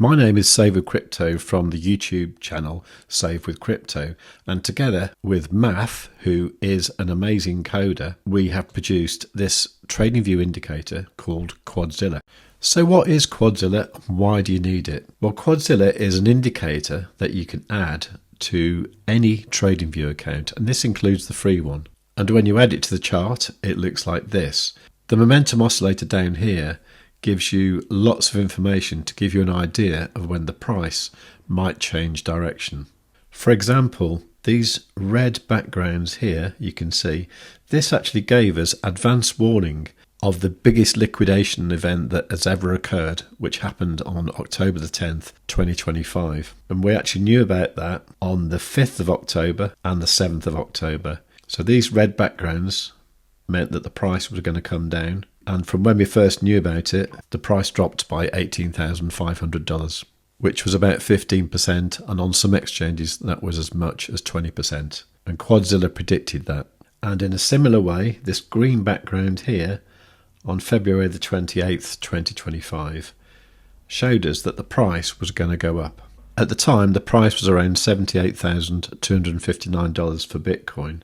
My name is SaveWithCrypto from the YouTube channel SaveWithCrypto, and together with Maff, who is an amazing coder, we have produced this TradingView indicator called Quadzilla. So what is Quadzilla? Why do you need it? Well, Quadzilla is an indicator that you can add to any TradingView account, and this includes the free one. And when you add it to the chart, it looks like this. The momentum oscillator down here gives you lots of information to give you an idea of when the price might change direction. For example, these red backgrounds here, you can see, this actually gave us advance warning of the biggest liquidation event that has ever occurred, which happened on October the 10th, 2025. And we actually knew about that on the 5th of October and the 7th of October. So these red backgrounds meant that the price was going to come down. And from when we first knew about it, the price dropped by $18,500, which was about 15%, and on some exchanges that was as much as 20%. And Quadzilla predicted that. And in a similar way, this green background here on February the 28th, 2025, showed us that the price was going to go up. At the time, the price was around $78,259 for Bitcoin.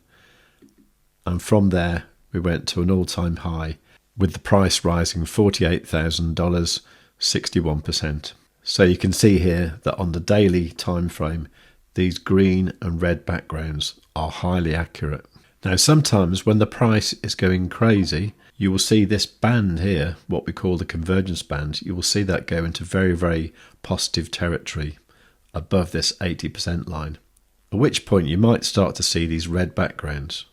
And from there, we went to an all-time high, with the price rising $48,000, 61%. So you can see here that on the daily time frame, these green and red backgrounds are highly accurate. Now, sometimes when the price is going crazy, you will see this band here, what we call the convergence band, you will see that go into very, very positive territory above this 80% line, at which point you might start to see these red backgrounds,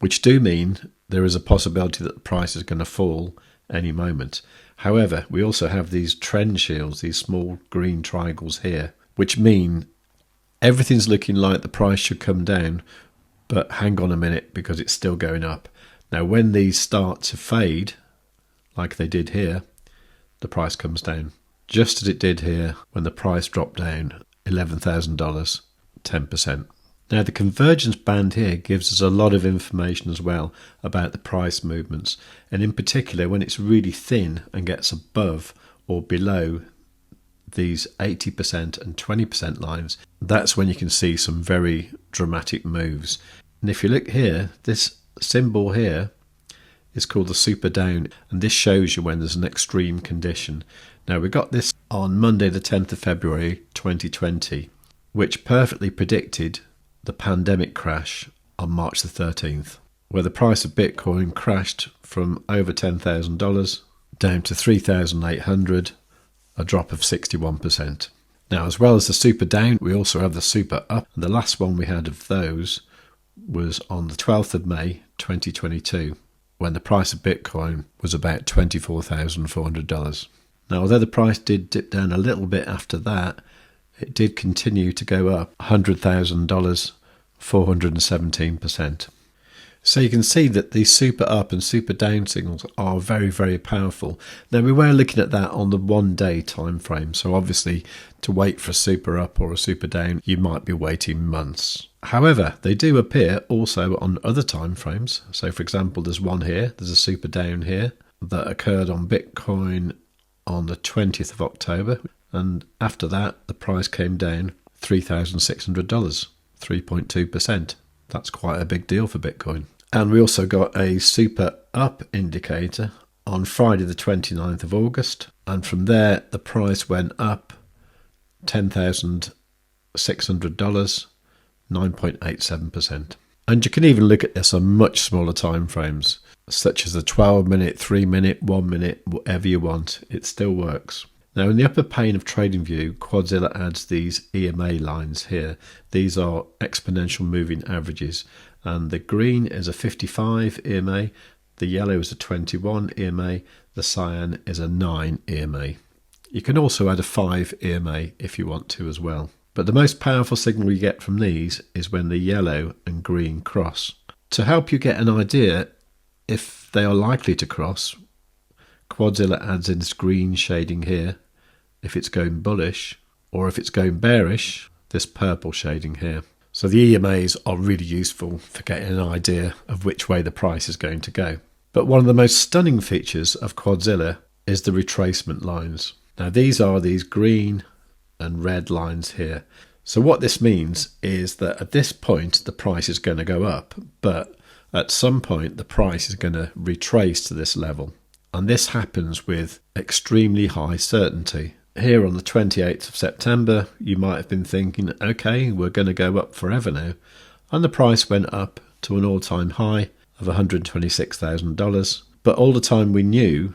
which do mean there is a possibility that the price is going to fall any moment. However, we also have these trend shields, these small green triangles here, which mean everything's looking like the price should come down, but hang on a minute because it's still going up. Now, when these start to fade, like they did here, the price comes down, just as it did here when the price dropped down $11,000, 10%. Now, the convergence band here gives us a lot of information as well about the price movements, and in particular when it's really thin and gets above or below these 80% and 20% lines, that's when you can see some very dramatic moves. And if you look here, this symbol here is called the super down, and this shows you when there's an extreme condition. Now, we got this on Monday the 10th of February 2020, which perfectly predicted the pandemic crash on March the 13th, where the price of Bitcoin crashed from over $10,000 down to $3,800, a drop of 61%. Now, as well as the super down, we also have the super up, and the last one we had of those was on the 12th of May 2022, when the price of Bitcoin was about $24,400. Now, although the price did dip down a little bit after that, it did continue to go up $100,000, 417%. So you can see that these super up and super down signals are very, very powerful. Now, we were looking at that on the 1 day time frame. So obviously to wait for a super up or a super down, you might be waiting months. However, they do appear also on other time frames. So for example, there's one here, there's a super down here that occurred on Bitcoin on the 20th of October. And after that, the price came down $3,600, 3.2%. That's quite a big deal for Bitcoin. And we also got a super up indicator on Friday the 29th of August. And from there, the price went up $10,600, 9.87%. And you can even look at this on much smaller time frames, such as the 12-minute, 3-minute, 1 minute, whatever you want. It still works. Now, in the upper pane of TradingView, Quadzilla adds these EMA lines here. These are exponential moving averages, and the green is a 55 EMA, the yellow is a 21 EMA, the cyan is a 9 EMA. You can also add a 5 EMA if you want to as well. But the most powerful signal you get from these is when the yellow and green cross. To help you get an idea if they are likely to cross, Quadzilla adds in this green shading here if it's going bullish, or if it's going bearish, this purple shading here. So the EMAs are really useful for getting an idea of which way the price is going to go. But one of the most stunning features of Quadzilla is the retracement lines. Now these are these green and red lines here. So what this means is that at this point the price is going to go up, but at some point the price is going to retrace to this level. And this happens with extremely high certainty. Here on the 28th of September, you might have been thinking, okay, we're going to go up forever now. And the price went up to an all-time high of $126,000. But all the time we knew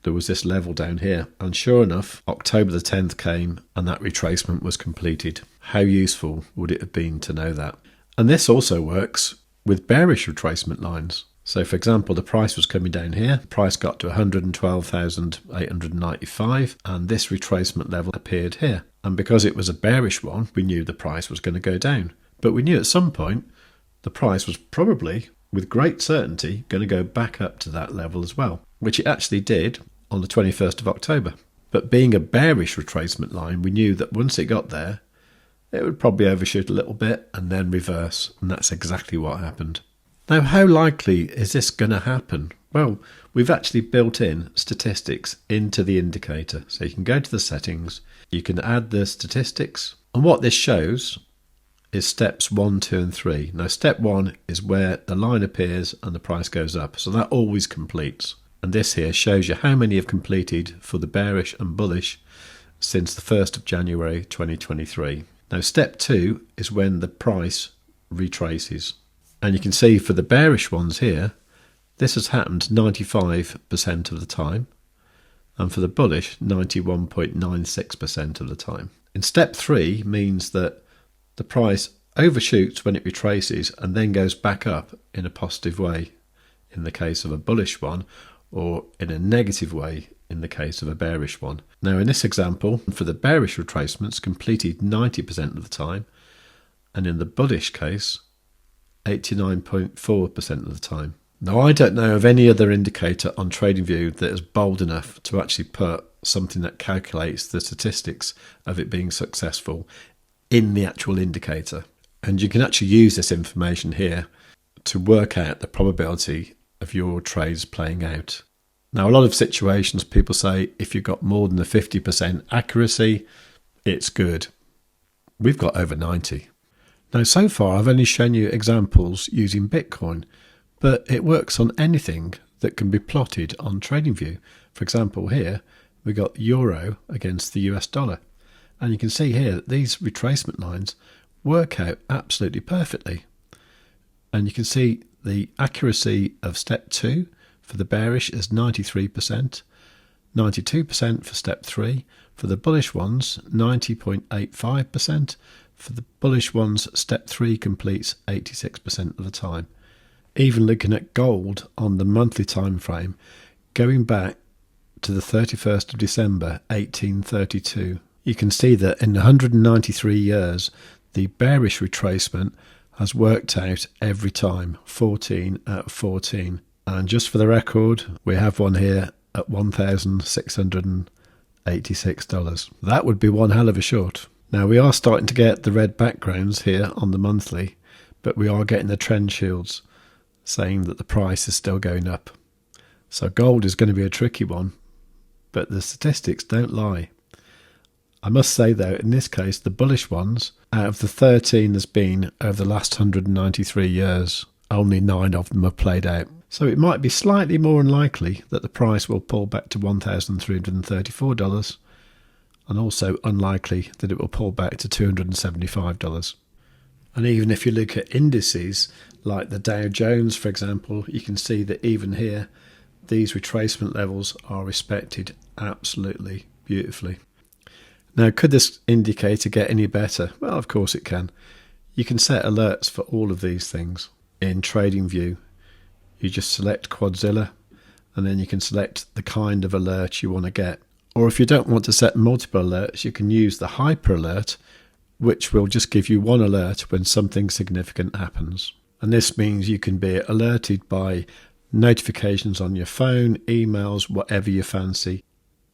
there was this level down here. And sure enough, October the 10th came and that retracement was completed. How useful would it have been to know that? And this also works with bearish retracement lines. So for example, the price was coming down here, price got to 112,895 and this retracement level appeared here. And because it was a bearish one, we knew the price was going to go down. But we knew at some point the price was probably, with great certainty, going to go back up to that level as well, which it actually did on the 21st of October. But being a bearish retracement line, we knew that once it got there, it would probably overshoot a little bit and then reverse. And that's exactly what happened. Now, how likely is this going to happen? Well, we've actually built in statistics into the indicator. So you can go to the settings, you can add the statistics. And what this shows is steps 1, 2 and 3. Now, step 1 is where the line appears and the price goes up. So that always completes. And this here shows you how many have completed for the bearish and bullish since the 1st of January 2023. Now, step 2 is when the price retraces. And you can see for the bearish ones here, this has happened 95% of the time. And for the bullish, 91.96% of the time. In step 3 means that the price overshoots when it retraces and then goes back up in a positive way in the case of a bullish one, or in a negative way in the case of a bearish one. Now in this example, for the bearish retracements completed 90% of the time, and in the bullish case, 89.4% of the time. Now I don't know of any other indicator on TradingView that is bold enough to actually put something that calculates the statistics of it being successful in the actual indicator. And you can actually use this information here to work out the probability of your trades playing out. Now, a lot of situations people say if you've got more than a 50% accuracy, it's good. We've got over 90. Now, so far, I've only shown you examples using Bitcoin, but it works on anything that can be plotted on TradingView. For example, here, we got Euro against the US dollar. And you can see here that these retracement lines work out absolutely perfectly. And you can see the accuracy of step 2 for the bearish is 93%, 92% for step 3, for the bullish ones 90.85%, for the bullish ones step 3 completes 86% of the time. Even looking at gold on the monthly time frame, going back to the 31st of December 1832, you can see that in 193 years the bearish retracement has worked out every time, 14 out of 14. And just for the record, we have one here at $1,686. That would be one hell of a short. Now we are starting to get the red backgrounds here on the monthly, but we are getting the trend shields saying that the price is still going up. So gold is going to be a tricky one, but the statistics don't lie. I must say though, in this case, the bullish ones, out of the 13 there's been over the last 193 years, only 9 of them have played out. So it might be slightly more unlikely that the price will pull back to $1,334, and also unlikely that it will pull back to $275. And even if you look at indices like the Dow Jones, for example, you can see that even here, these retracement levels are respected absolutely beautifully. Now, could this indicator get any better? Well, of course it can. You can set alerts for all of these things in TradingView. You just select Quadzilla, and then you can select the kind of alert you want to get. Or if you don't want to set multiple alerts, you can use the hyper alert, which will just give you one alert when something significant happens. And this means you can be alerted by notifications on your phone, emails, whatever you fancy,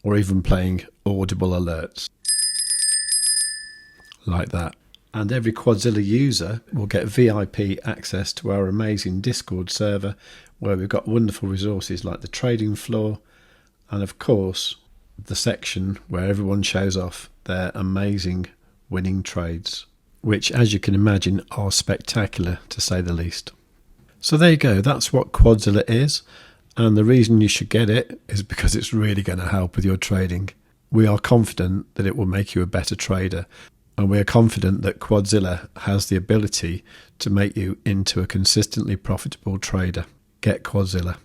or even playing audible alerts. Like that. And every Quadzilla user will get VIP access to our amazing Discord server, where we've got wonderful resources like the trading floor, and of course the section where everyone shows off their amazing winning trades, which, as you can imagine, are spectacular to say the least. So there you go, that's what Quadzilla is, and the reason you should get it is because it's really going to help with your trading. We are confident that it will make you a better trader, and we are confident that Quadzilla has the ability to make you into a consistently profitable trader. Get Quadzilla.